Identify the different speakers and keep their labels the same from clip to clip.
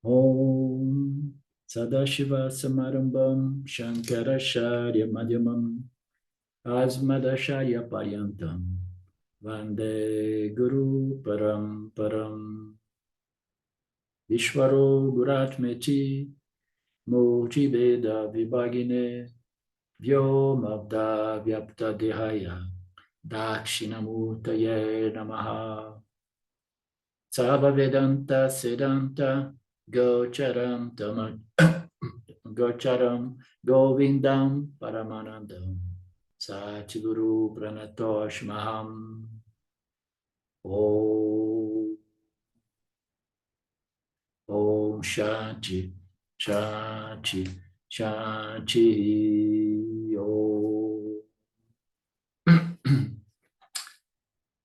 Speaker 1: Om Sadashiva Samarambam Shankaracharya Madhyamam Asmadacharya Paryantam Vande Guru Paramparam Vishvaro Guratmeti Murti Veda Vibhagine Vyomabda Vyapta Dehaya Dakshinamurtaye Namaha Sava Vedanta Sedanta Gocharam Gocharam Govindam Paramanandam Satguru Pranatoshmaham Om Om Shanti Shanti Shanti Om.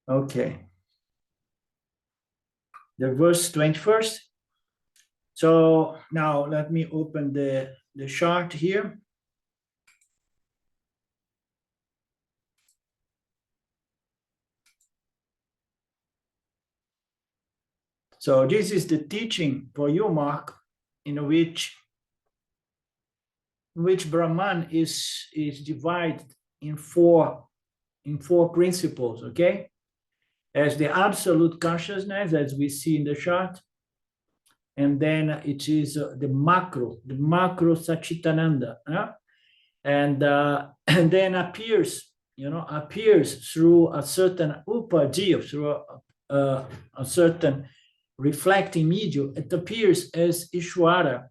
Speaker 1: Okay. The verse 21st. So now let me open the chart here. So this is the teaching for you, Mark, in which Brahman is divided in four principles, okay? As the absolute consciousness, as we see in the chart, and then it is the macro Satchitananda, and then appears through a certain upadhi, through a certain reflecting medium. It appears as Ishvara,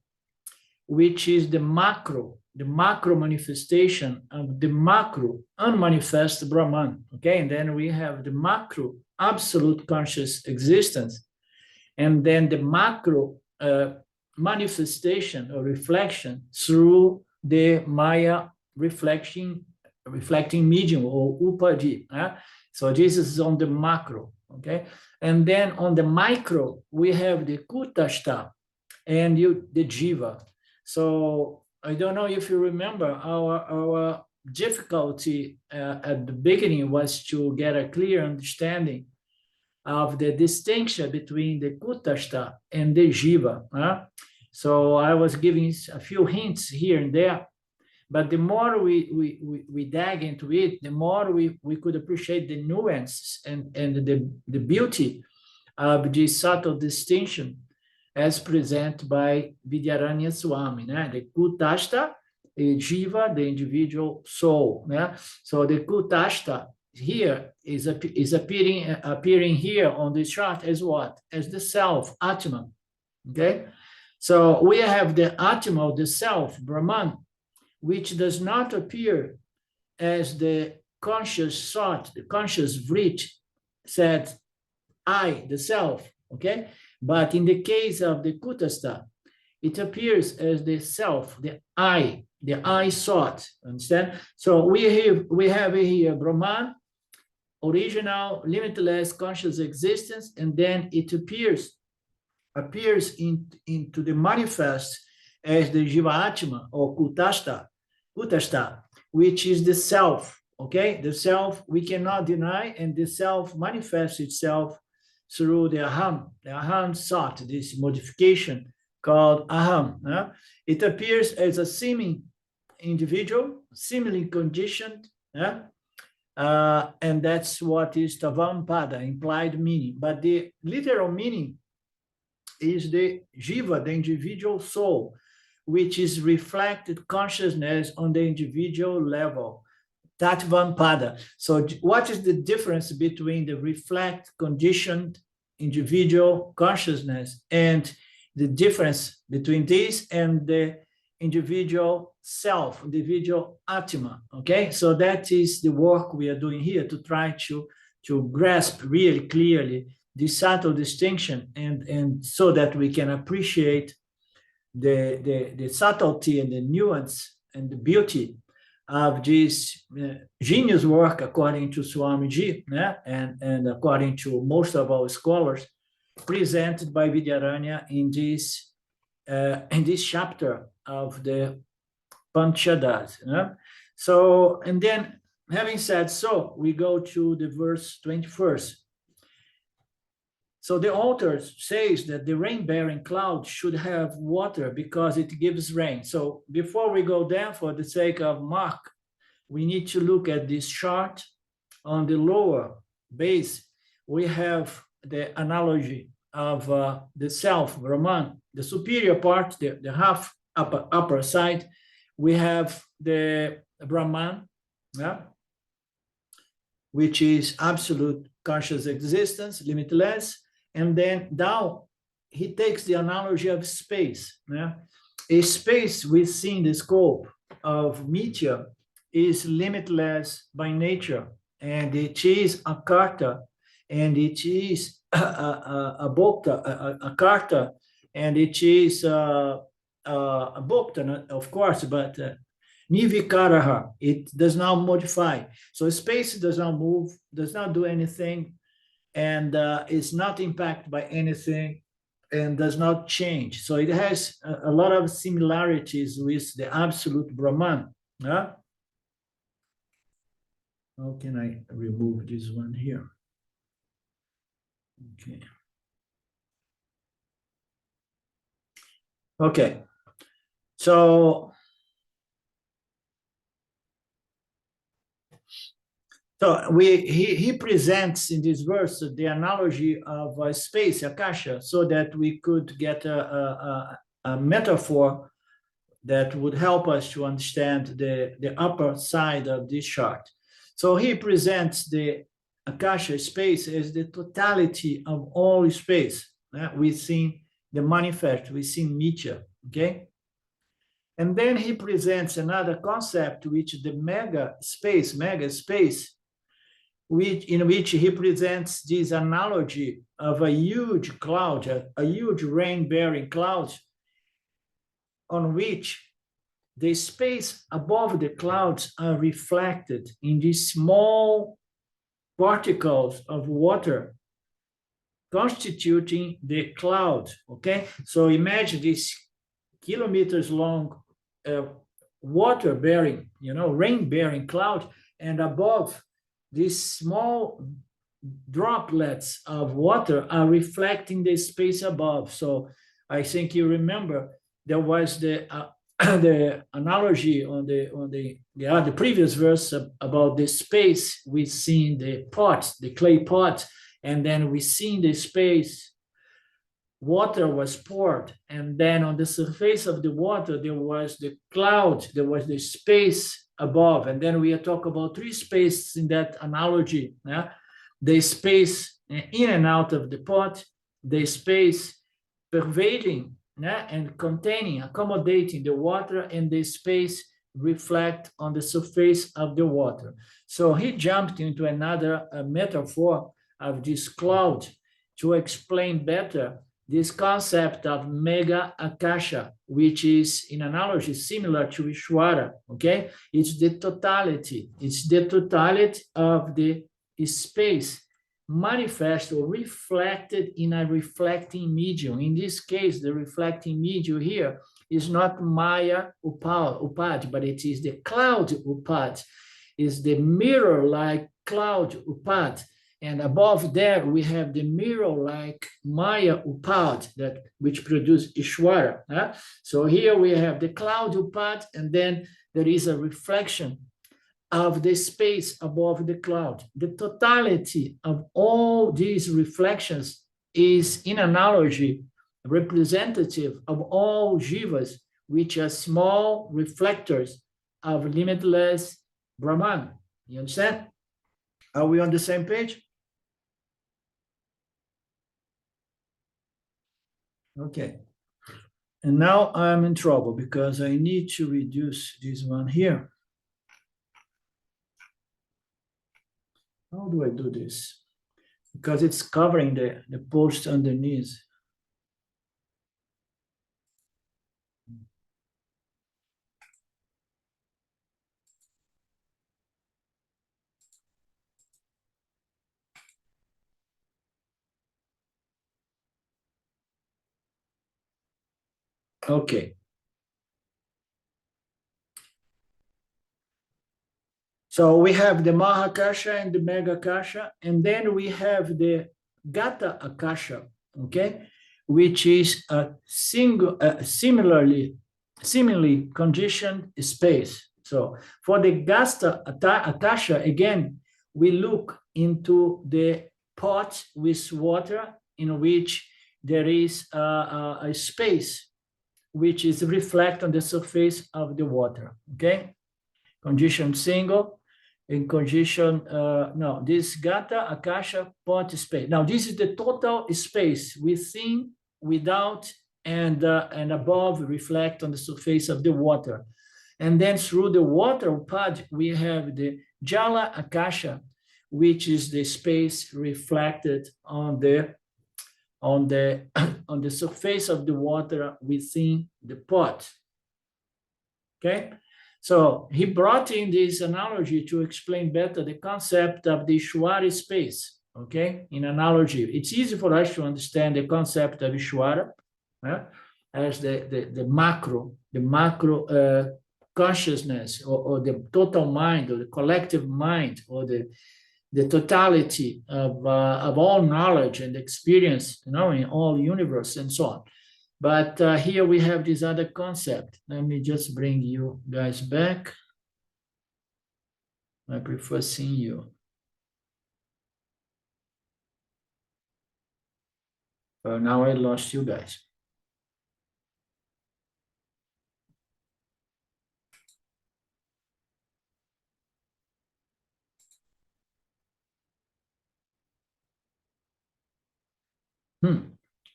Speaker 1: which is the macro manifestation of the macro unmanifest Brahman. Okay, and then we have the macro absolute conscious existence, and then the macro manifestation or reflection through the Maya reflecting medium or upadhi. So this is on the macro. Okay, and then on the micro we have the Kutastha and the Jiva. So I don't know if you remember, our difficulty at the beginning was to get a clear understanding of the distinction between the Kutastha and the Jiva. So I was giving a few hints here and there, but the more we dug into it, the more we could appreciate the nuances and the beauty of this subtle distinction as presented by Vidyaranya Swami. The Kutastha, Jiva, the individual soul. So the Kutastha here is appearing here on this chart as what? As the self, Atma. Okay? So we have the Atma, the self, Brahman, which does not appear as the conscious thought, the conscious vrit said, I, the self, okay? But in the case of the Kutastha, it appears as the self, the I thought, understand? So we have here Brahman, original, limitless conscious existence, and then it appears into the manifest as the Jiva or Kutastha, which is the self, okay? The self we cannot deny, and the self manifests itself through the aham thought, this modification called aham. It appears as a seeming individual, seemingly conditioned, and that's what is tavampada, implied meaning. But the literal meaning is the jiva, the individual soul, which is reflected consciousness on the individual level, Tattvapada. So what is the difference between the reflect conditioned individual consciousness and the difference between this and the individual self, individual Atma? Okay, so that is the work we are doing here to try to grasp really clearly this subtle distinction, and so that we can appreciate the subtlety and the nuance and the beauty of this genius work, according to Swamiji, and according to most of our scholars, presented by Vidyaranya in this chapter of the Panchadasi. So, and then having said so, we go to the verse 21st. So the author says that the rain-bearing cloud should have water because it gives rain. So before we go there, for the sake of Mark, we need to look at this chart. On the lower base, we have the analogy of the self, Brahman, the superior part, the half upper side. We have the Brahman, yeah, which is absolute conscious existence, limitless. And then down, he takes the analogy of space. Yeah? A space within the scope of meteor is limitless by nature, and it is a karta, and it is a bhokta, a karta, and it is a bhokta, of course, but nivikaraha, it does not modify. So space does not move, does not do anything, and is not impacted by anything, and does not change. So it has a lot of similarities with the absolute Brahman. Yeah? How can I remove this one here? Okay. Okay. So he presents in this verse the analogy of space, akasha, so that we could get a metaphor that would help us to understand the upper side of this chart. So he presents the akasha space as the totality of all space within the manifest, within Mithya, okay? And then he presents another concept, which the mega space, in which he presents this analogy of a huge cloud, a huge rain-bearing cloud, on which the space above the clouds are reflected in these small particles of water constituting the cloud, okay? So imagine this kilometers long water-bearing, rain-bearing cloud, and above these small droplets of water are reflecting the space above. So I think you remember there was the the analogy on the previous verse about the space within the pot, the clay pot, and then we see the space, water was poured, and then on the surface of the water there was the cloud, there was the space above, and then we talk about three spaces in that analogy. Yeah? The space in and out of the pot, the space pervading and containing, accommodating the water, and the space reflect on the surface of the water. So he jumped into another metaphor of this cloud to explain better this concept of mega akasha, which is in analogy similar to Ishwara, okay? It's the totality of the space manifest or reflected in a reflecting medium. In this case, the reflecting medium here is not Maya Upad, but it is the cloud Upad, is the mirror-like cloud Upad. And above there, we have the mirror-like Maya Upad, which produce Ishwara. So here we have the cloud Upad, and then there is a reflection of the space above the cloud. The totality of all these reflections is, in analogy, representative of all jivas, which are small reflectors of limitless Brahman. You understand? Are we on the same page? Okay. And now I'm in trouble because I need to reduce this one here. How do I do this? Because it's covering the post underneath. Okay. So we have the Mahakasha and the Megakasha, and then we have the Gata Akasha, okay, which is a similarly conditioned space. So for the Gasta Akasha, again, we look into the pot with water in which there is a space which is reflect on the surface of the water, okay? Condition single, in condition, no, this Gata, Akasha, pot space. Now, this is the total space within, without, and above reflect on the surface of the water. And then through the water pod, we have the Jala Akasha, which is the space reflected on the on the surface of the water within the pot. Okay, so he brought in this analogy to explain better the concept of the Ishwara space. Okay, in analogy, it's easy for us to understand the concept of Ishwara as the macro consciousness, or the total mind, or the collective mind, or the totality of all knowledge and experience, in all universe and so on. But here we have this other concept. Let me just bring you guys back. I prefer seeing you. Now I lost you guys.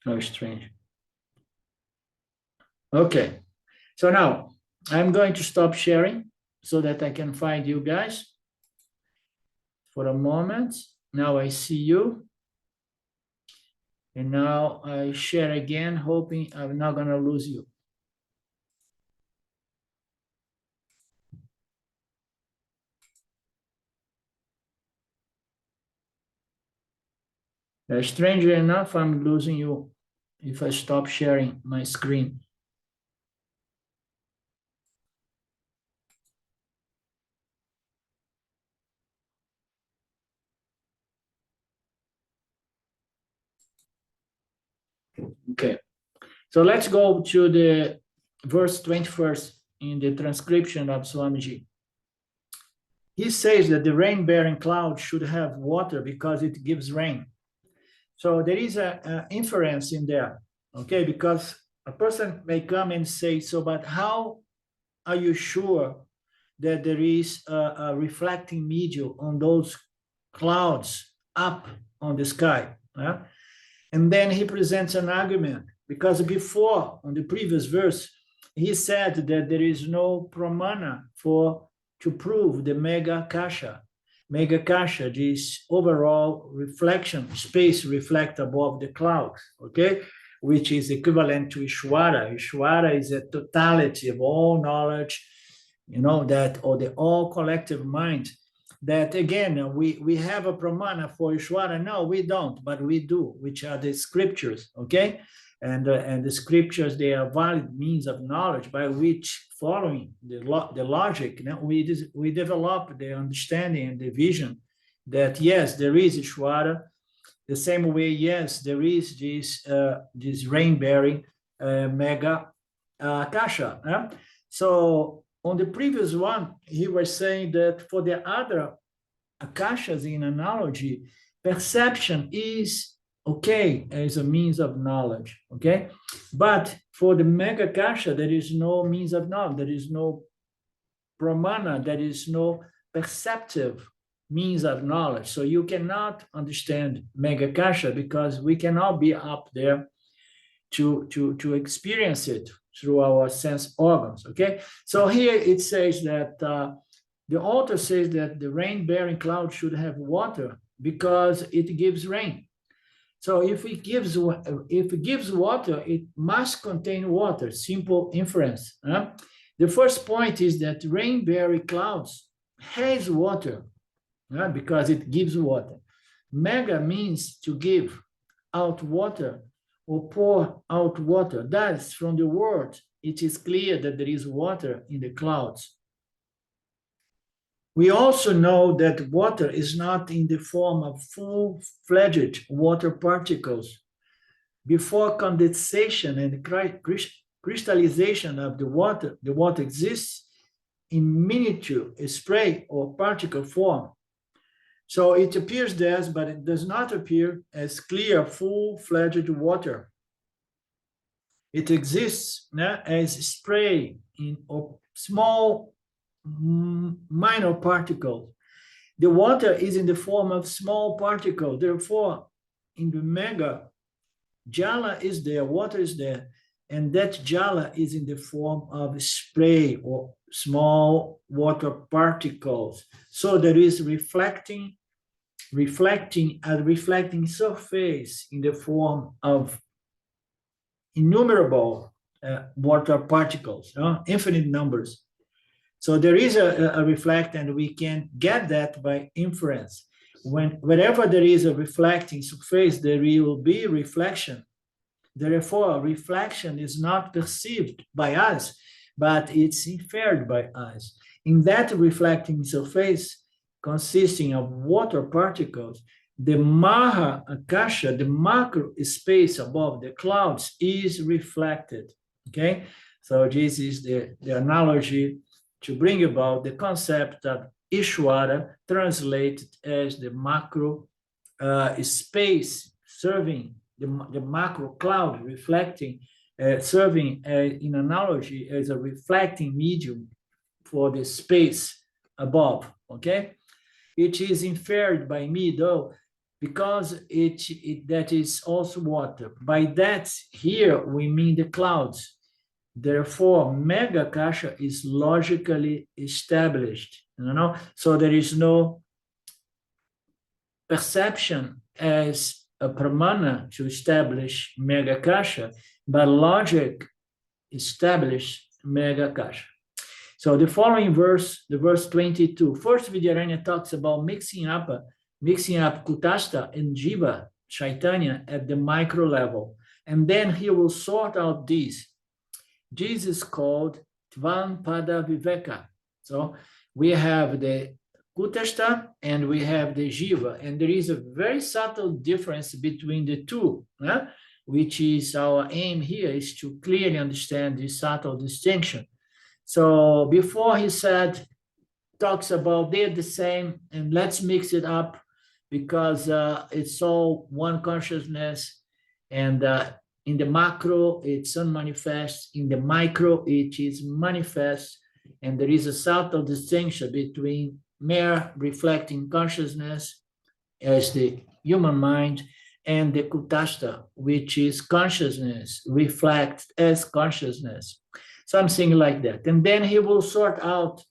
Speaker 1: How strange. Okay, so now I'm going to stop sharing so that I can find you guys for a moment. Now I see you. And now I share again, hoping I'm not going to lose you. Strangely enough, I'm losing you if I stop sharing my screen. Okay, so let's go to the verse 21st in the transcription of Swamiji. He says that the rain-bearing cloud should have water because it gives rain. So there is an inference in there, okay? Because a person may come and say, so, but how are you sure that there is a reflecting medium on those clouds up on the sky? And then he presents an argument, because before, on the previous verse, he said that there is no pramana to prove the mega kasha. Mega kasha, this overall reflection, space reflect above the clouds, okay? Which is equivalent to Ishwara. Ishwara is a totality of all knowledge, that, or the all collective mind. That again, we have a pramana for Ishwara. No, we don't, but we do, which are the scriptures, okay? And the scriptures, they are valid means of knowledge by which, following the logic, we develop the understanding and the vision that yes, there is Ishwara. The same way, yes, there is this rain-bearing mega kasha. So on the previous one, he was saying that for the other akashas in analogy, perception is okay as a means of knowledge, okay? But for the mega kasha, there is no means of knowledge, there is no pramana, there is no perceptive means of knowledge. So you cannot understand mega kasha because we cannot be up there to experience it through our sense organs, okay? So here it says that the author says that the rain-bearing cloud should have water because it gives rain. So if it gives water, it must contain water, simple inference. The first point is that rain-bearing clouds has water because it gives water. Mega means to give out water or pour out water. Thus, from the word, it is clear that there is water in the clouds. We also know that water is not in the form of full-fledged water particles. Before condensation and crystallization of the water exists in miniature spray or particle form. So it appears thus, but it does not appear as clear, full-fledged water. It exists as spray in small, minor particles. The water is in the form of small particles. Therefore, in the mega, jala is there, water is there, and that jala is in the form of spray or small water particles. So there is reflecting surface in the form of innumerable water particles, infinite numbers. So there is a reflect, and we can get that by inference. Wherever there is a reflecting surface, there will be reflection. Therefore, reflection is not perceived by us, but it's inferred by us. In that reflecting surface, consisting of water particles, the Maha Akasha, the macro space above the clouds, is reflected. Okay, so this is the analogy to bring about the concept of Ishvara, translated as the macro space, serving the macro cloud, reflecting, serving in analogy as a reflecting medium for the space above. Okay, it is inferred by me, though, because that is also water. By that, here we mean the clouds. Therefore, mega kasha is logically established, so there is no perception as a pramana to establish mega kasha, but logic established mega kasha. So the following verse, the verse 22, first Vidyaranya talks about mixing up Kutastha and Jiva, Chaitanya, at the micro level. And then he will sort out these. This is called Tvan Pada Viveka. So we have the Kutastha and we have the Jiva. And there is a very subtle difference between the two, which is our aim here, is to clearly understand this subtle distinction. So before he talks about they're the same, and let's mix it up because it's all one consciousness, and in the macro it's unmanifest, in the micro it is manifest, and there is a subtle distinction between mere reflecting consciousness as the human mind and the Kutastha, which is consciousness, reflect as consciousness. Something like that. And then he will sort out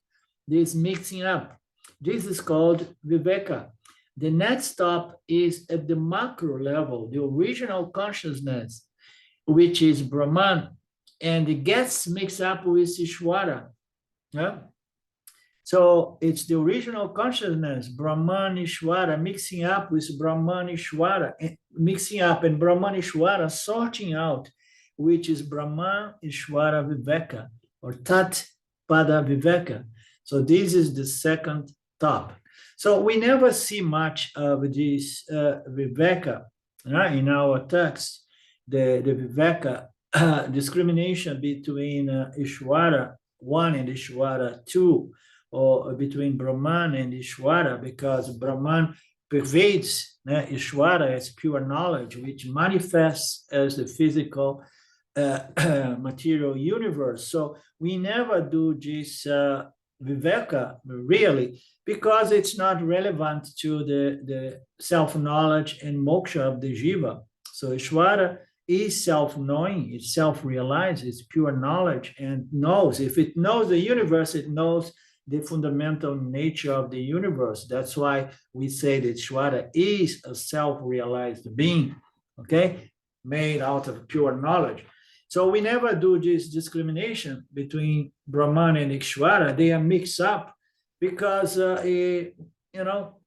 Speaker 1: this mixing up. This is called Viveka. The next stop is at the macro level, the original consciousness, which is Brahman, and it gets mixed up with Ishvara. Yeah? So it's the original consciousness, Brahman, Ishvara, mixing up with Brahman, Ishvara, mixing up, and Brahman, Ishvara sorting out, which is Brahma Ishvara Viveka, or Tat Pada Viveka. So this is the second top. So we never see much of this Viveka in our text, the Viveka discrimination between Ishvara 1 and Ishvara 2, or between Brahman and Ishvara, because Brahman pervades Ishvara as pure knowledge, which manifests as the physical material universe. So we never do this Viveka really, because it's not relevant to the self-knowledge and moksha of the Jiva. So Ishvara is self-knowing, it's self-realized, it's pure knowledge, and knows. If it knows the universe, it knows the fundamental nature of the universe. That's why we say that Ishvara is a self-realized being, okay, made out of pure knowledge. So we never do this discrimination between Brahman and Ishvara. They are mixed up because,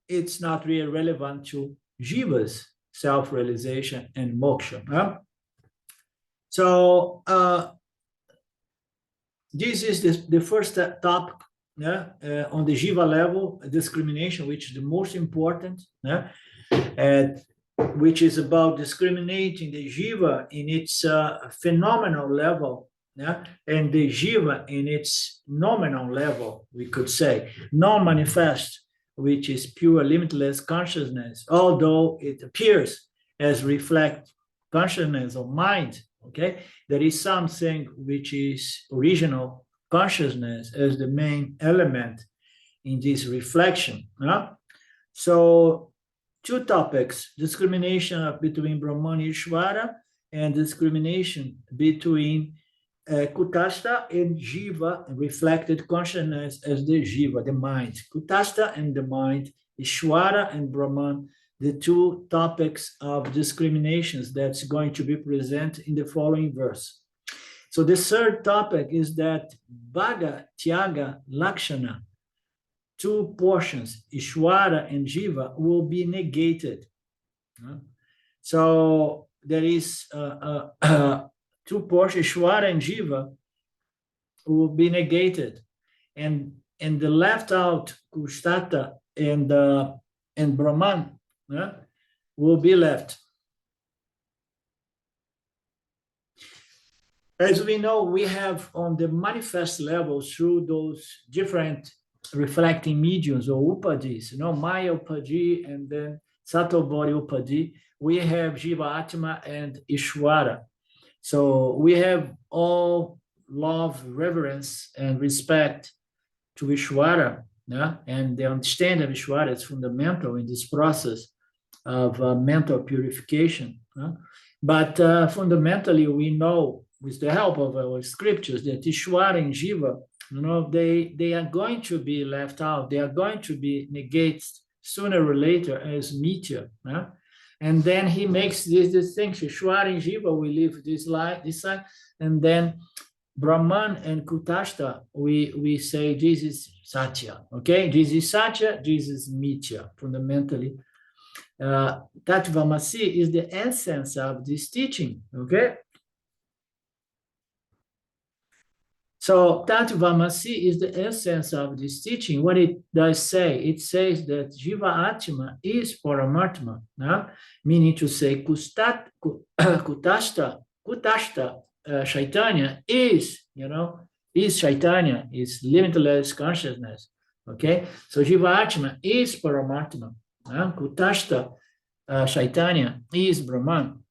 Speaker 1: it's not really relevant to Jiva's self-realization and moksha. Huh? So this is the first top on the Jiva level, discrimination, which is the most important, which is about discriminating the Jiva in its phenomenal level, and the Jiva in its nominal level, we could say, non-manifest, which is pure limitless consciousness, although it appears as reflect consciousness or mind, okay? There is something which is original consciousness as the main element in this reflection. So two topics, discrimination between Brahman and Ishvara, and discrimination between Kutastha and Jiva, reflected consciousness as the Jiva, the mind. Kutastha and the mind, Ishvara and Brahman, the two topics of discriminations that's going to be present in the following verse. So the third topic is that Bhaga, Tyaga, Lakshana, two portions, Ishvara and Jiva, will be negated. So there is two portions, Ishvara and Jiva, will be negated, and the left out Kutastha and Brahman will be left. As we know, we have on the manifest level through those different reflecting mediums or upadhis, Maya Upadhi and then Sattva Body Upadhi, we have Jiva Atma and Ishvara. So we have all love, reverence, and respect to Ishvara, and the understanding of Ishvara is fundamental in this process of mental purification. But fundamentally, we know with the help of our scriptures that Ishvara and Jiva, they are going to be left out. They are going to be negated sooner or later as Mithya. And then he makes this distinction. Ishvara and Jiva, we live this side, and then Brahman and Kutastha, we say this is Satya. Okay, this is Satya, this is Mithya, fundamentally. Tattvamasi is the essence of this teaching. Okay. So Tattvamasi is the essence of this teaching. What it does say, it says that Jiva Atma is Paramatma, meaning to say Kutastha Chaitanya is, is Chaitanya, is limitless consciousness. Okay, so Jiva Atma is Paramatma. Kutastha Chaitanya is Brahman.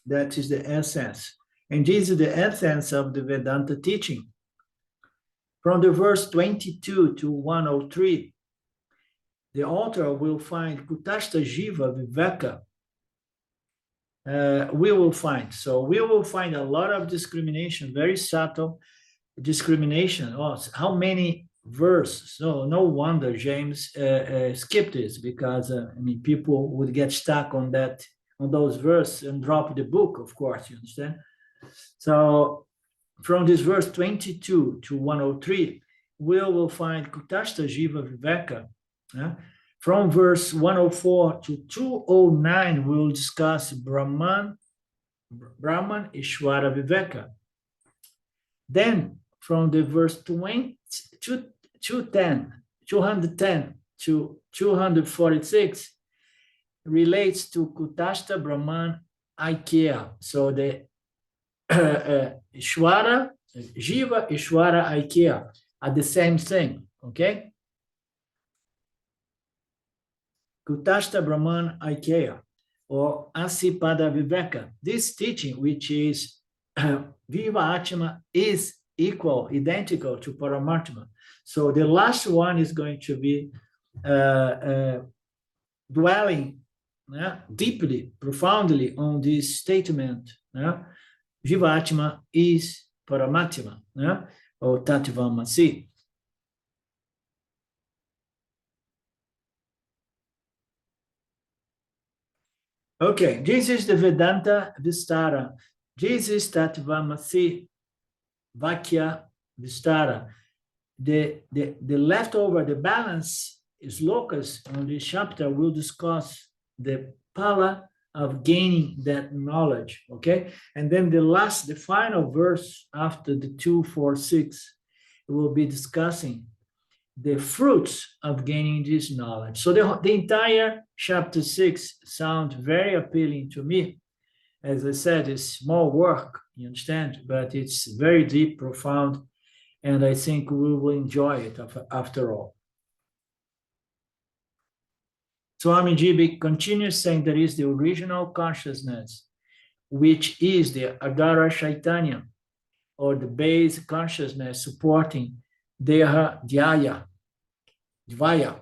Speaker 1: That is the essence. And this is the essence of the Vedanta teaching. From the verse 22 to 103, the author will find Kutastha Jiva Viveka. We will find a lot of discrimination, very subtle discrimination. Oh, how many verses? So no wonder James skipped this, because people would get stuck on those verses and drop the book, of course, you understand? So from this verse 22 to 103, we will find Kutastha Jiva Viveka. From verse 104 to 209, we will discuss Brahman, Ishvara Viveka. Then from the verse 210 to 246 relates to Kutastha Brahman Aikya. So the Ishvara, Jiva, Ishvara, Aikya are the same thing, okay? Kutastha Brahman Aikya, or Asipada Viveka. This teaching, which is Jiva Atma, is identical to Paramatma. So the last one is going to be dwelling deeply, profoundly on this statement. Jiva Atma is Paramatma, or Tattvamasi. Okay, this is the Vedanta Vistara. This is Tattvamasi Vakya Vistara. The leftover, the balance is locus on this chapter. We'll discuss the pala of gaining that knowledge, okay? And then the final verse after the 246, we'll be discussing the fruits of gaining this knowledge. So the entire chapter 6 sounds very appealing to me. As I said, it's small work, you understand, but it's very deep, profound, and I think we will enjoy it after all. Swami Jiva continues saying there is the original consciousness, which is the Adara Chaitanya, or the base consciousness supporting Deha Dhyaya, Dvaya,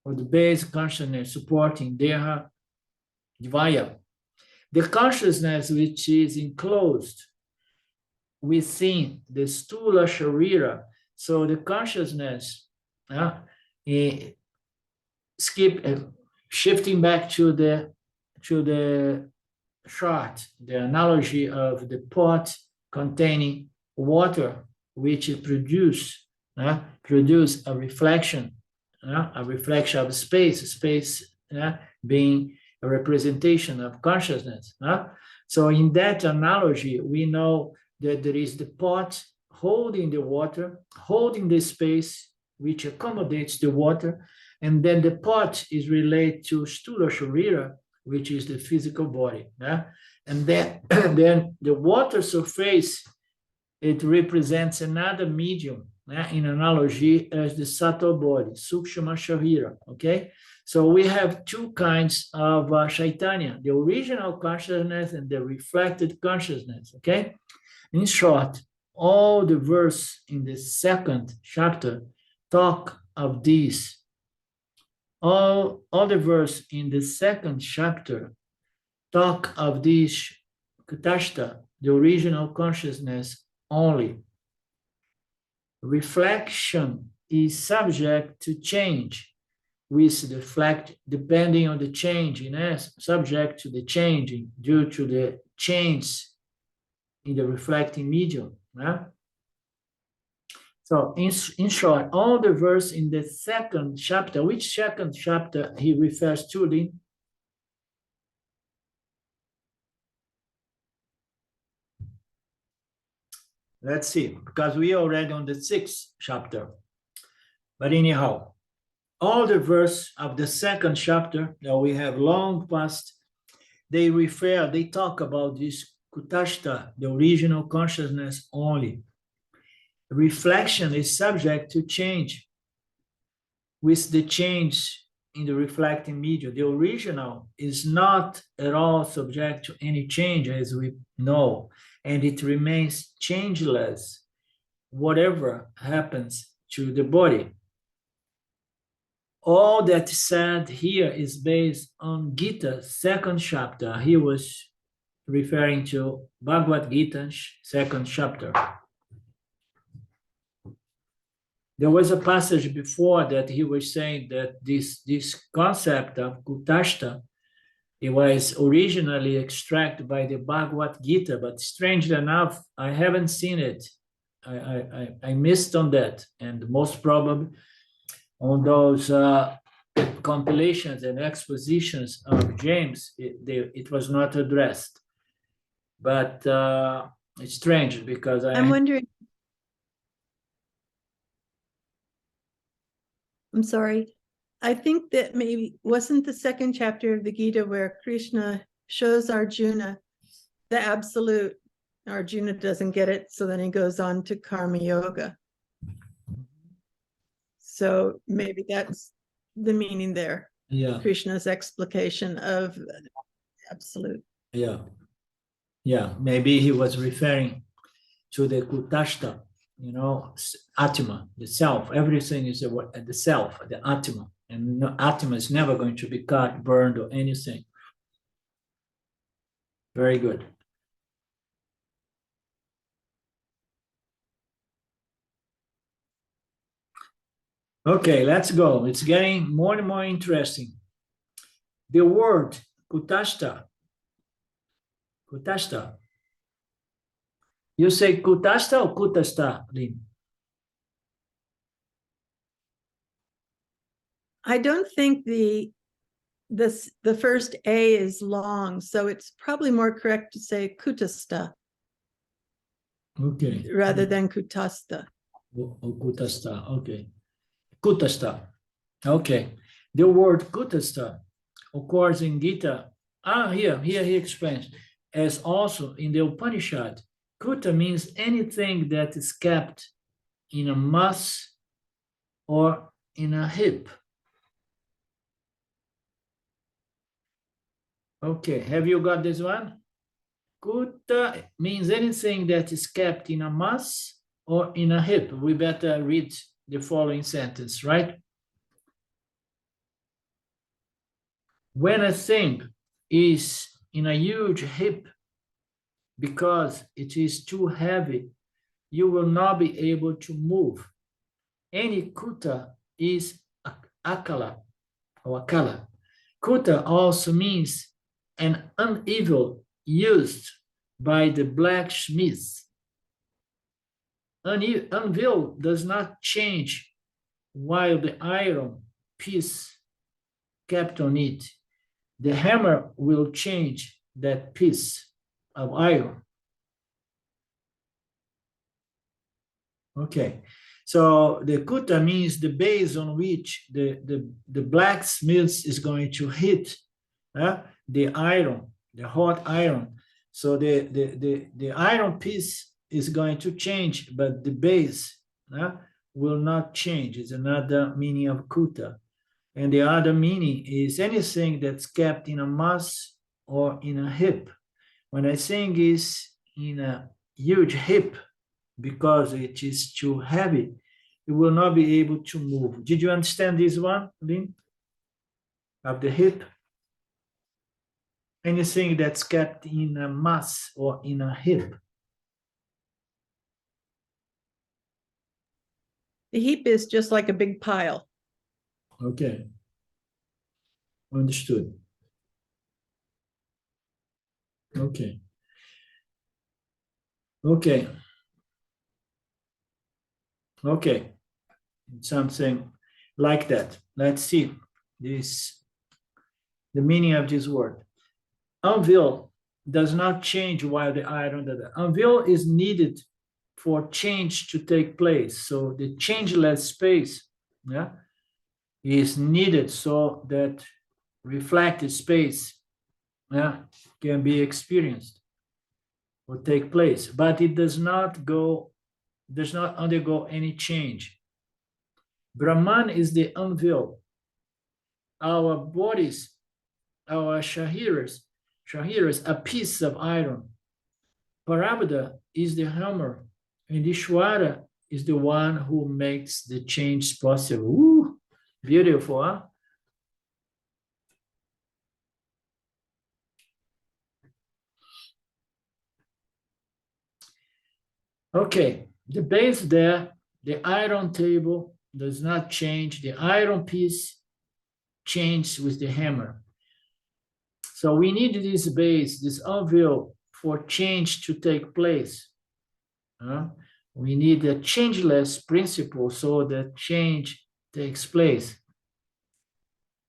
Speaker 1: or the base consciousness supporting Deha Dvaya. The consciousness which is enclosed within the Stula Sharira. So the consciousness, shifting back to the chart, the analogy of the pot containing water, which produce a reflection of space being a representation of consciousness. So in that analogy, we know that there is the pot holding the water, holding the space which accommodates the water, and then the pot is related to Stula Sharira, which is the physical body. And then the water surface, it represents another medium, in analogy as the subtle body, Sukshma Sharira, okay? So we have two kinds of Chaitanya, the original consciousness and the reflected consciousness, okay? In short, all the verse in the second chapter talk of these. All the verse in the second chapter talk of this Kutastha, the original consciousness only. Reflection is subject to change, with the reflect depending on the change in us, subject to the changing due to the change in the reflecting medium. So in short, all the verse in the second chapter, which second chapter he refers to, Lin? Let's see, because we are already on the sixth chapter. But anyhow, all the verse of the second chapter that we have long passed, they talk about this Kutastha, the original consciousness only. Reflection is subject to change with the change in the reflecting medium. The original is not at all subject to any change, as we know, and it remains changeless, whatever happens to the body. All that said here is based on Gita, second chapter. He was referring to Bhagavad Gita, second chapter. There was a passage before that he was saying that this concept of Kutastha, it was originally extracted by the Bhagavad Gita, but strangely enough, I haven't seen it. I missed on that, and most probably on those compilations and expositions of James, it was not addressed. But it's strange because
Speaker 2: I'm wondering. I'm sorry. I think that maybe wasn't the second chapter of the Gita where Krishna shows Arjuna the absolute. Arjuna doesn't get it, so then he goes on to karma yoga. So maybe that's the meaning there.
Speaker 1: Yeah.
Speaker 2: Krishna's explication of absolute.
Speaker 1: Yeah. Maybe he was referring to the Kutastha, Atma, the self. Everything is the self, the Atma. And Atma is never going to be cut, burned, or anything. Very good. Okay, let's go. It's getting more and more interesting. The word Kutastha. You say Kutastha or Kutastha, Lin?
Speaker 2: I don't think the first A is long, so it's probably more correct to say Kutastha.
Speaker 1: Okay.
Speaker 2: rather than Kutastha.
Speaker 1: Kutastha. Okay. Kutastha. Okay. The word Kutastha occurs in Gita. Here he explains. As also in the Upanishad, Kuta means anything that is kept in a mass or in a heap. Okay, have you got this one? Kuta means anything that is kept in a mass or in a heap. We better read the following sentence, right? When a thing is in a huge heap because it is too heavy, you will not be able to move. Any kuta is akala or akala. Kuta also means an anvil used by the blacksmiths. Anvil does not change while the iron piece kept on it. The hammer will change that piece of iron. Okay, so the kuta means the base on which the blacksmith is going to hit the iron, the hot iron. So the iron piece is going to change, but the base will not change. It's another meaning of kuta. And the other meaning is anything that's kept in a mass or in a heap. When I think is in a huge heap, because it is too heavy, you will not be able to move. Did you understand this one, Lynn? Of the heap? Anything that's kept in a mass or in a heap.
Speaker 2: The heap is just like a big pile.
Speaker 1: Okay. Understood. Okay. Okay. Okay. Something like that. Let's see this, the meaning of this word. Anvil does not change while the iron does. Anvil is needed for change to take place. So the changeless space is needed so that reflected space can be experienced or take place, but it does not undergo any change. Brahman is the anvil. Our bodies, our shahiras, a piece of iron. Parabda is the hammer, and Ishwara is the one who makes the change possible. Ooh, beautiful, huh? Okay, the base there, the iron table does not change. The iron piece changes with the hammer. So we need this base, this anvil, for change to take place. We need a changeless principle so that change takes place.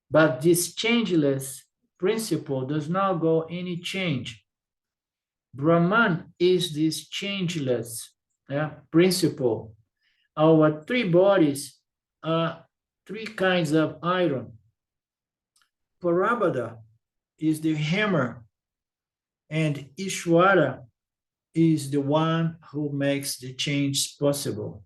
Speaker 1: But this changeless principle does not go any change. Brahman is this changeless principle. Our three bodies are three kinds of iron. Parabada is the hammer, and Ishwara is the one who makes the change possible.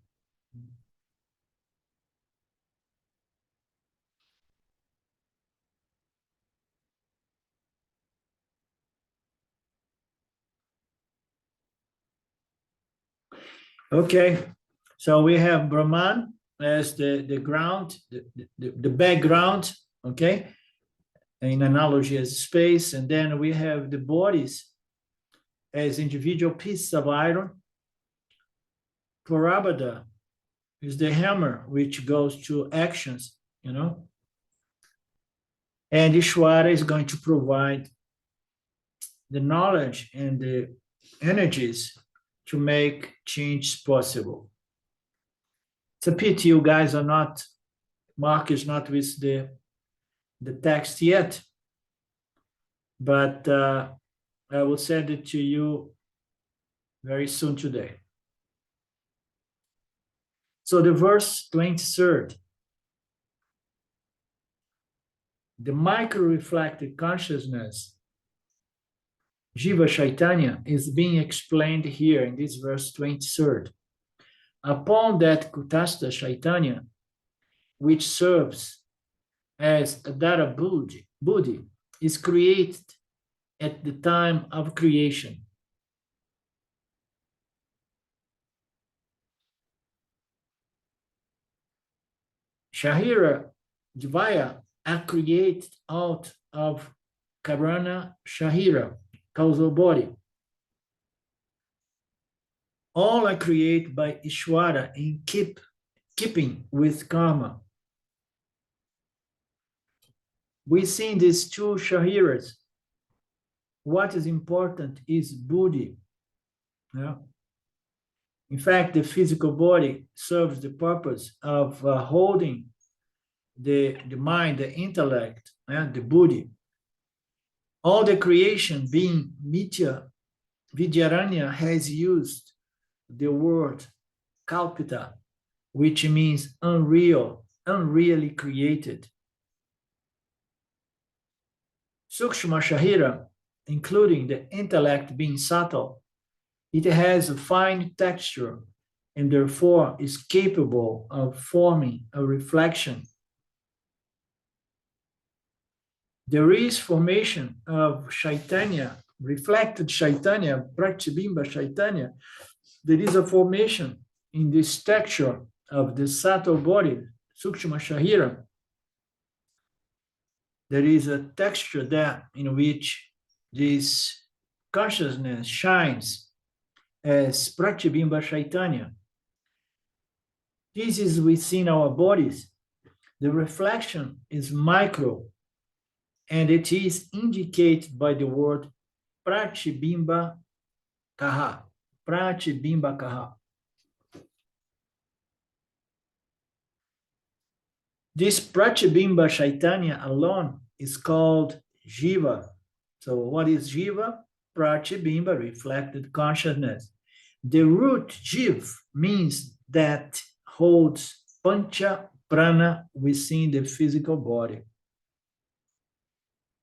Speaker 1: Okay, so we have Brahman as the ground, the background, okay, in analogy as space, and then we have the bodies as individual pieces of iron. Parabada is the hammer which goes to actions, and Ishwara is going to provide the knowledge and the energies to make change possible. It's a pity you guys are not, Mark is not with the text yet, but I will send it to you very soon today. So the verse 23rd, the micro-reflected consciousness, Jiva Chaitanya, is being explained here in this verse 23rd. Upon that Kutastha Chaitanya, which serves as a Dara buddhi, is created at the time of creation. Shahira, Jivaya, are created out of Karana Shahira, causal body. All are created by Ishvara in keeping with karma. We see in these two Shahiras, what is important is buddhi. Yeah? In fact, the physical body serves the purpose of holding the mind, the intellect, the buddhi. All the creation being Mithya, Vidyaranya has used the word kalpita, which means unreal, unreally created. Sukshma Shahira, including the intellect being subtle, it has a fine texture and therefore is capable of forming a reflection. There is formation of Chaitanya, reflected Chaitanya, Pratyabhimba Chaitanya. There is a formation in this texture of the subtle body, Sukshma Shahira. There is a texture there in which this consciousness shines as Pratyabhimba Chaitanya. This is within our bodies. The reflection is micro, and it is indicated by the word Pratyabhimba Kaha. Pratyabhimba Kaha. This Pratyabhimba Chaitanya alone is called Jiva. So what is Jiva? Pratyabhimba, reflected consciousness. The root Jiv means that holds Pancha Prana within the physical body.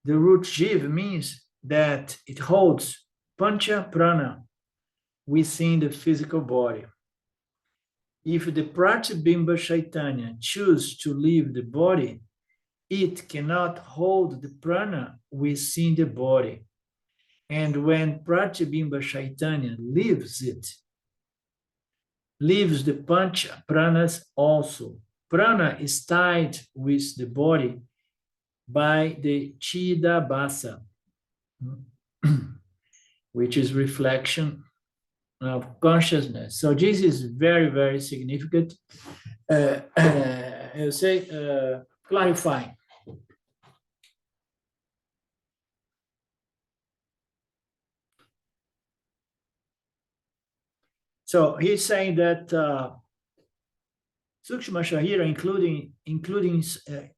Speaker 1: The root Jiv means that it holds Pancha Prana within the physical body. If the Pratyabhimba Chaitanya chooses to leave the body, it cannot hold the prana within the body. And when Pratyabhimba Chaitanya leaves it, leaves the Pancha Pranas also. Prana is tied with the body by the Chidabhasa, which is reflection of consciousness. So this is very, very significant. I'll say clarifying. So he's saying that Sukshma Shahira, including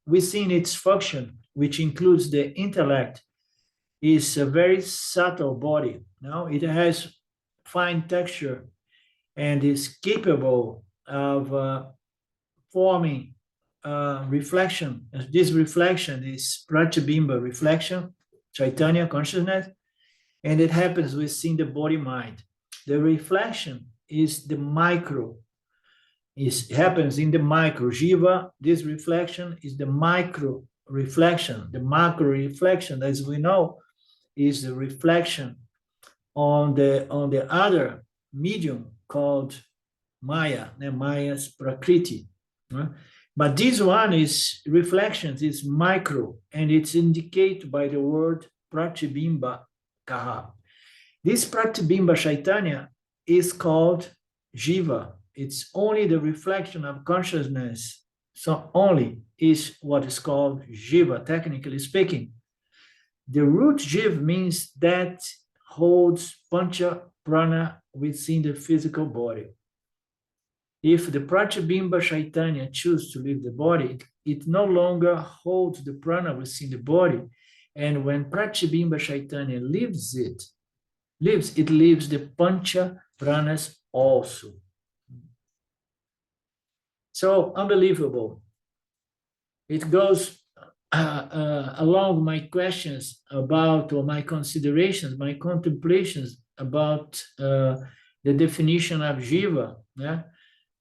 Speaker 1: within its function, which includes the intellect, is a very subtle body. Now it has fine texture and is capable of forming reflection. This reflection is Pratyabhimba reflection, Chaitanya consciousness, and it happens within the body mind. The reflection is the micro. It happens in the micro. Jiva, this reflection is the micro reflection. The macro reflection, as we know, is the reflection on the other medium called Maya, Maya's Prakriti. But this one is reflections, is micro, and it's indicated by the word Pratyabhimba Kaha. This Pratyabhimba Chaitanya is called Jiva. It's only the reflection of consciousness. So only is what is called Jiva, technically speaking. The root Jiv means that holds Pancha Prana within the physical body. If the Pratyabhimba Chaitanya chooses to leave the body, it no longer holds the prana within the body. And when Pratyabhimba Chaitanya leaves it leaves the Pancha Pranas also. So unbelievable. It goes along my questions about, or my considerations, my contemplations about the definition of Jiva. Yeah?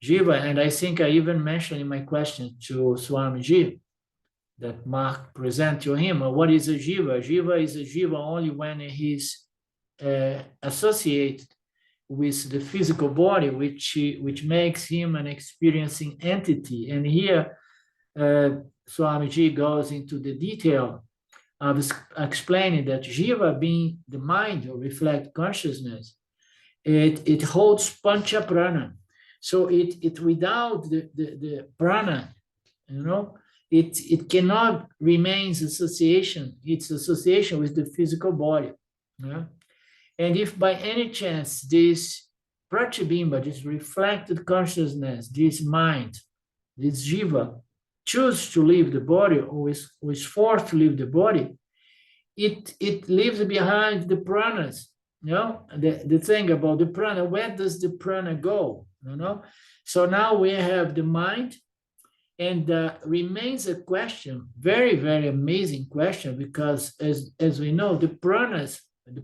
Speaker 1: Jiva, and I think I even mentioned in my question to Swamiji that Mark present to him, what is a Jiva? Jiva is a Jiva only when he's associated with the physical body, which makes him an experiencing entity. And here, Swamiji goes into the detail of explaining that Jiva, being the mind or reflect consciousness, it holds pancha prana. So it without the prana, it cannot remain its association with the physical body. Yeah? And if by any chance this pratibimba, this reflected consciousness, this mind, this jiva, choose to leave the body, or is forced to leave the body, it leaves behind the pranas. The thing about the prana, where does the prana go? So now we have the mind, and remains a question, very, very amazing question, because as we know, the pranas, the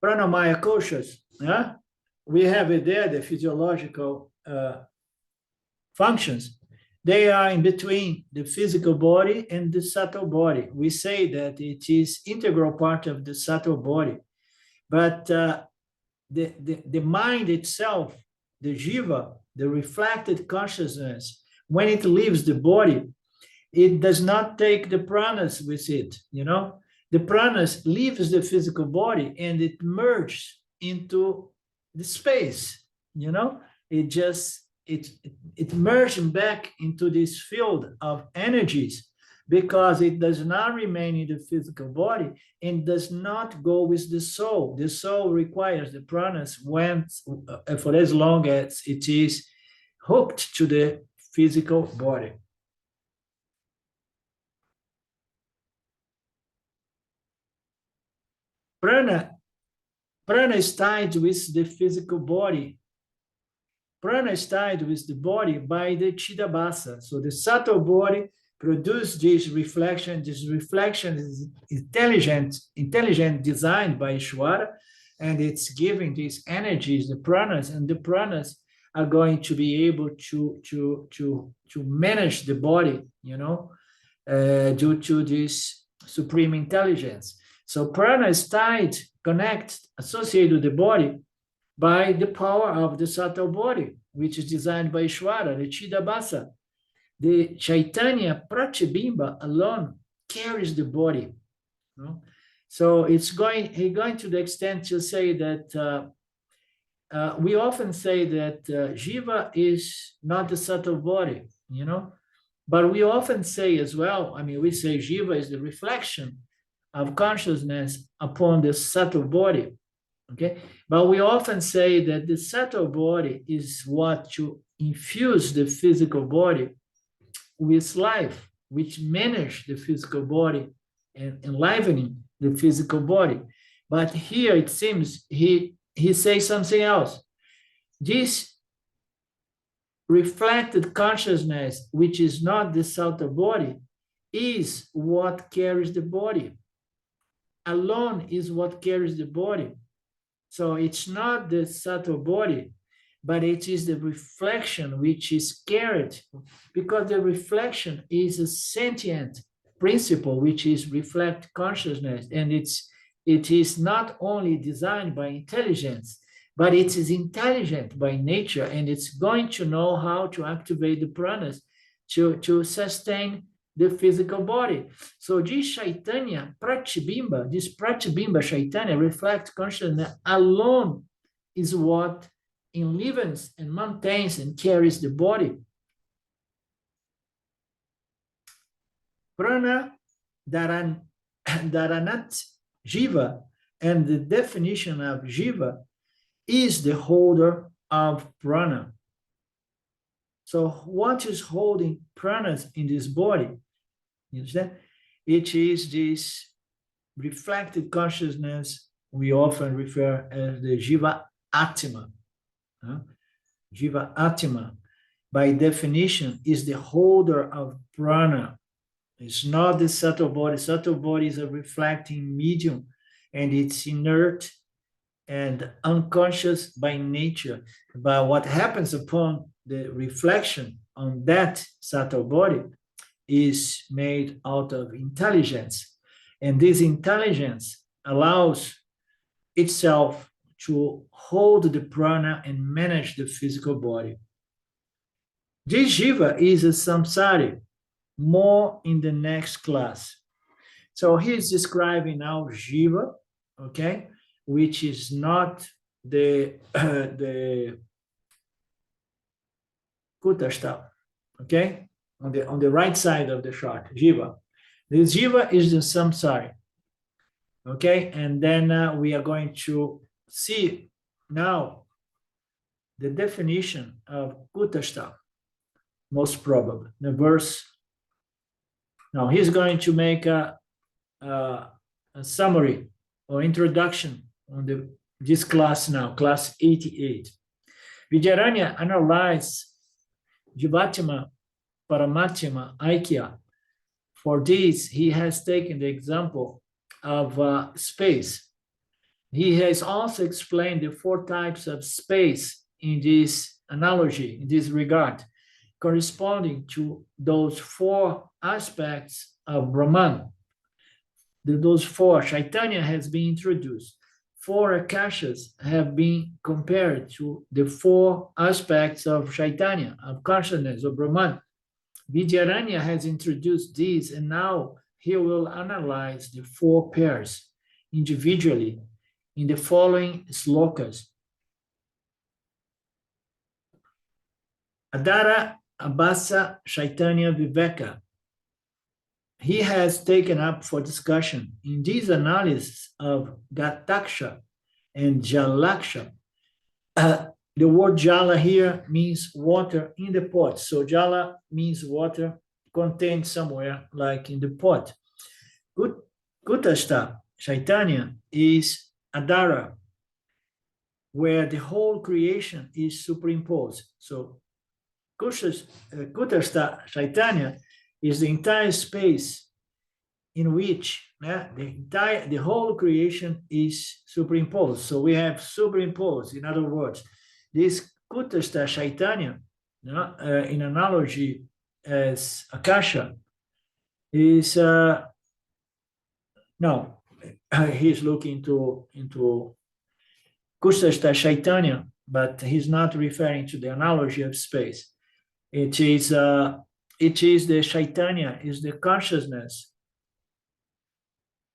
Speaker 1: pranamaya koshas, yeah? We have it there, the physiological functions. They are in between the physical body and the subtle body. We say that it is integral part of the subtle body. But the mind itself, the jiva, the reflected consciousness, when it leaves the body, it does not take the pranas with it. The pranas leaves the physical body and it merges into the space. It merged back into this field of energies, because it does not remain in the physical body and does not go with the soul. The soul requires the pranas for as long as it is hooked to the physical body. Prana is tied with the physical body. Prana is tied with the body by the chidabhasa. So the subtle body produces this reflection. This reflection is intelligent designed by Ishvara, and it's giving these energies, the pranas, and the pranas are going to be able to manage the body, due to this supreme intelligence. So prana is tied, connected, associated with the body by the power of the subtle body, which is designed by Ishvara, the chidabhasa. The Chaitanya Pratibimba alone carries the body. So he's going to the extent to say that we often say that Jiva is not the subtle body, but we often say as well, we say Jiva is the reflection of consciousness upon the subtle body, okay? But we often say that the subtle body is what to infuse the physical body with life, which manage the physical body and enlivening the physical body. But here it seems he says something else. This reflected consciousness, which is not the subtle body, is what carries the body. Alone is what carries the body. So it's not the subtle body, but it is the reflection which is carried, because the reflection is a sentient principle which is reflect consciousness, and it is not only designed by intelligence, but it is intelligent by nature, and it's going to know how to activate the pranas to sustain the physical body. So this Chaitanya Pratibimba, this Pratibimba Chaitanya reflect consciousness alone is what enlivens and maintains and carries the body. Prana Dharanat Jiva, and the definition of Jiva is the holder of prana. So what is holding pranas in this body? You understand? It is this reflected consciousness we often refer as the Jiva Atma. Jiva Atma, by definition, is the holder of prana. It's not the subtle body. Subtle body is a reflecting medium, and it's inert and unconscious by nature. But what happens upon the reflection on that subtle body is made out of intelligence. And this intelligence allows itself to hold the prana and manage the physical body. This Jiva is a samsari, more in the next class. So he's describing now Jiva, okay, which is not the Kutastha, okay, on the right side of the chart, Jiva. The Jiva is the samsari, okay, and then we are going to see now the definition of Kutastha, most probably, the verse. Now he's going to make a summary or introduction on this class now, class 88. Vidyaranya analyzed Jivatma, Paramatma, Aikya. For this, he has taken the example of space. He has also explained the 4 types of space in this analogy, in this regard, corresponding to those 4 aspects of Brahman. Those 4, Chaitanya has been introduced. 4 akashas have been compared to the 4 aspects of Chaitanya, of consciousness, of Brahman. Vidyaranya has introduced these, and now he will analyze the 4 pairs individually in the following slokas. Adara Abhasa Chaitanya Viveka. He has taken up for discussion in this analysis of Gataksha and Jalaksha. The word Jala here means water in the pot. So Jala means water contained somewhere, like in the pot. Kutastha, Chaitanya, is Adara, where the whole creation is superimposed. So Kutastha, Chaitanya, is the entire space in which the whole creation is superimposed. So we have superimposed, in other words, this Kutastha Chaitanya, in analogy as Akasha, is he's looking into Kutastha Chaitanya, but he's not referring to the analogy of space. It is the Chaitanya, is the consciousness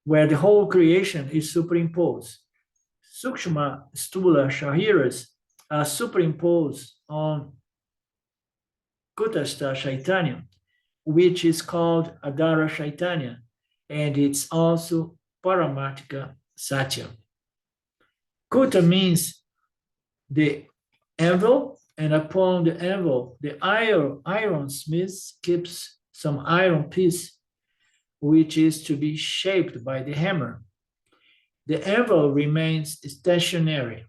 Speaker 1: where the whole creation is superimposed. Sukshma, Stula, Shahiras are superimposed on Kutastha Chaitanya, which is called Adara Chaitanya, and it's also Paramatika Satya. Kuta means the anvil, and upon the anvil, the iron smith keeps some iron piece, which is to be shaped by the hammer. The anvil remains stationary.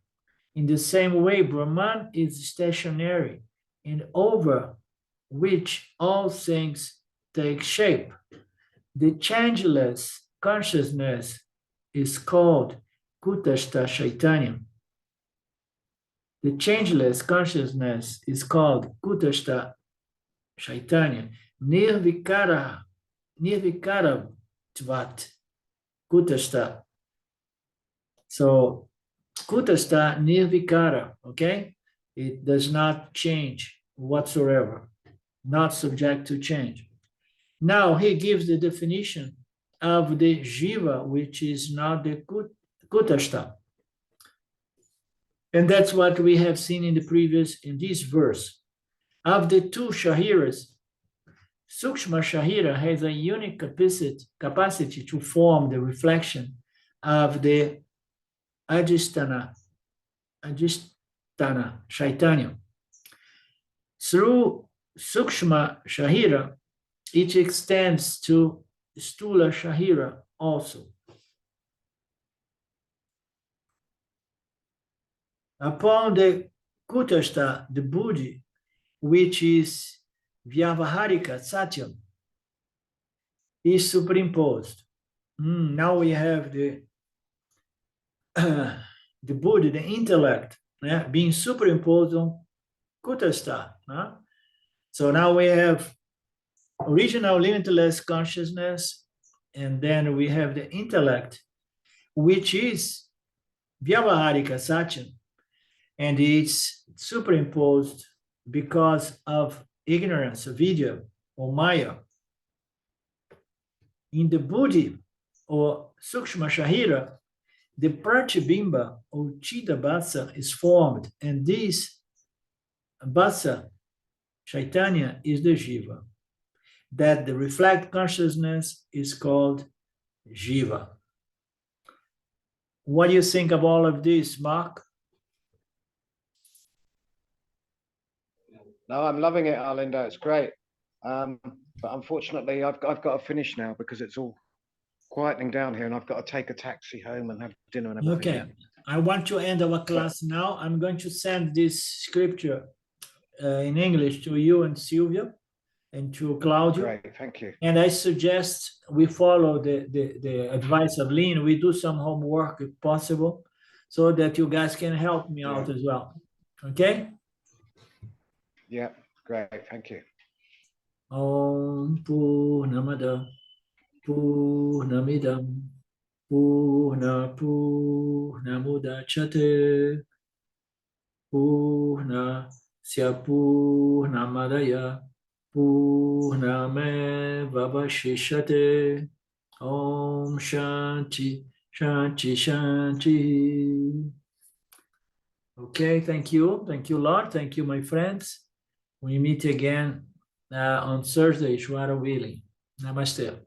Speaker 1: In the same way, Brahman is stationary, and over which all things take shape. The changeless consciousness is called Kutastha Chaitanya. The changeless consciousness is called Kutastha Chaitanya. Nirvikara Tvat Kutastha. So Kutastha Nirvikara, okay? It does not change whatsoever, not subject to change. Now he gives the definition of the Jiva, which is not the Kutastha. And that's what we have seen in this verse. Of the 2 Shahiras, Sukshma Shahira has a unique capacity to form the reflection of the Adhisthana Chaitanya. Through Sukshma Shahira, it extends to Stula Shahira also. Upon the Kutastha, the buddhi, which is Vyavaharika Satyam, is superimposed. Now we have the the buddhi, the intellect, being superimposed on Kutastha. So now we have original limitless consciousness, and then we have the intellect, which is Vyavaharika Satyam, and it's superimposed because of ignorance, avidya, or maya. In the buddhi, or sukshma shahira, the pratibimba, or chidabhasa, is formed, and this bhasa, chaitanya, is the jiva. That the reflect consciousness is called Jiva. What do you think of all of this, Mark?
Speaker 3: No, I'm loving it, Arlinda. It's great. But unfortunately, I've got to finish now because it's all quietening down here, and I've got to take a taxi home and have dinner and everything.
Speaker 1: Okay, I want to end our class now. I'm going to send this scripture in English to you and Sylvia and to Claudio.
Speaker 3: Great, thank you.
Speaker 1: And I suggest we follow the advice of Lynn. We do some homework if possible, so that you guys can help me out as well. Okay?
Speaker 3: Yeah, great, thank you.
Speaker 1: Om Purnamada Purnamidam Purna Purnamudachyate Purnasya Purnamadaya Purnamevavashishate. Om Shanti Shanti Shanti. Okay, thank you, Lord, thank you, my friends. We meet again on Thursday, Ishwara willing. Namaste.